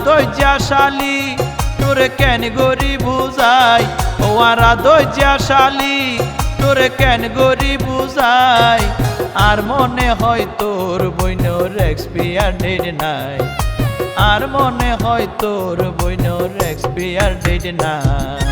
দৈজাশালী তোরে কেন গরি বুঝাই, ও আরা দৈজাশালী তোরে কেন গরি বুঝাই। আর মনে হয় তোর বইনোর এক্সপায়ার ডেট নাই, আর মনে হয় তোর বইনোর এক্সপায়ার ডেট নাই।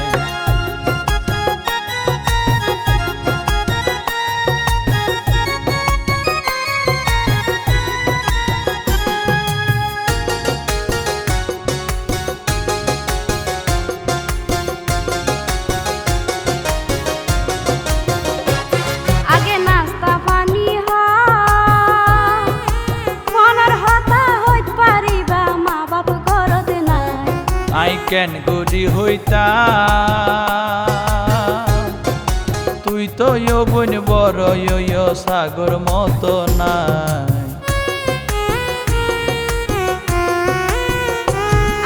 আই কেন গরি হইতাম, তুই তো বোন বড় সাগর মতো নাই।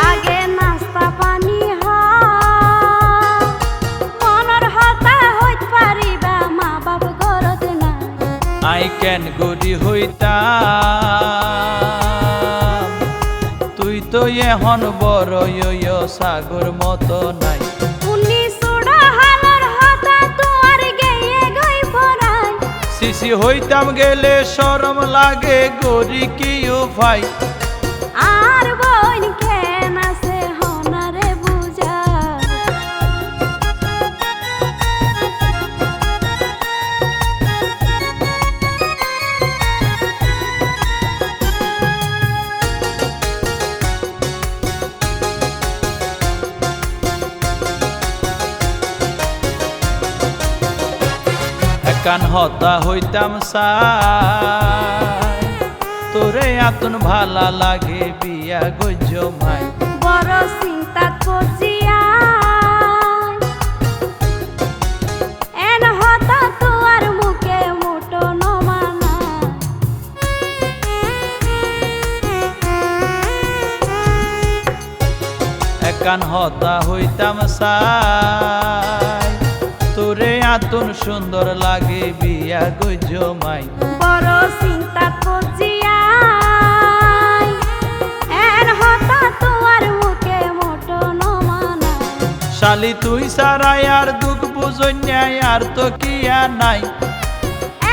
আগে নাস্তা পানি মনের হতা হইতে পারিবা মা বাপ গরদ নাই। আই কেন গরি হইতাম, তুই তো এখন বড় সাগর মতো নাই। শিশি হইতাম গেলে শরম লাগে গরি কি উপায়। আর বোন কেন আছে হনারে বুঝা, কান হতা হইতাম সাই, তোরে আতুন ভালা লাগে বিয়া গজ্জ মাই। বড় চিন্তা করছিয়া এন হতা তোর মুখে মুটো নমানা। কান হতা হইতাম সাই, তোরে আতুন সুন্দর লাগে বিয়া গজ্জ মাই। বড় চিন্তা করছিয়া এন হতা তোর মুখে মুটো নমানা। শালি তুই সারাই আর দুঃখ বুঝন্যায় আর তো কিয়া নাই।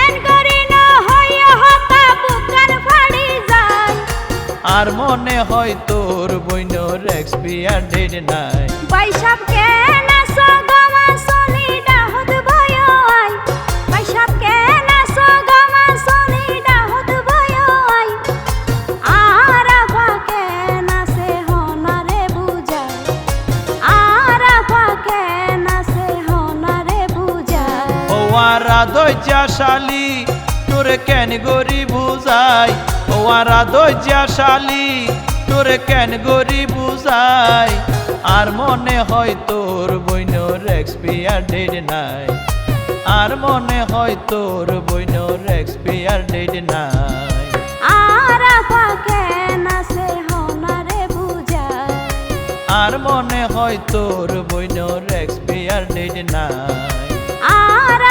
এন করি না হইয়া হতা বুকার ফাড়ি যায়। আর মনে হয় তোর বইনোর এক্সপায়ার ডেট নাই। বাইসাব কেন সগমা সনি ডাহত ভয় আই, বাইসাব কেন সগমা সনি ডাহত ভয় আই। আর আফা কেন সে হনারে বুঝাই, আর আফা কেন সে হনারে বুঝাই। ও আরা দৈজাশালী তোরে কেন গরি বুঝাই, ও আরা দৈজাশালী তোরে কেন গরি বুঝাই। আর মনে হয় তোর বইনোর এক্সপায়ার ডেট নাই, আর মনে হয় তোর বইনোর এক্সপায়ার ডেট নাই। আর আফা কেন সে হনারে বুঝাই, আর মনে হয় তোর বইনোর এক্সপায়ার ডেট নাই। আর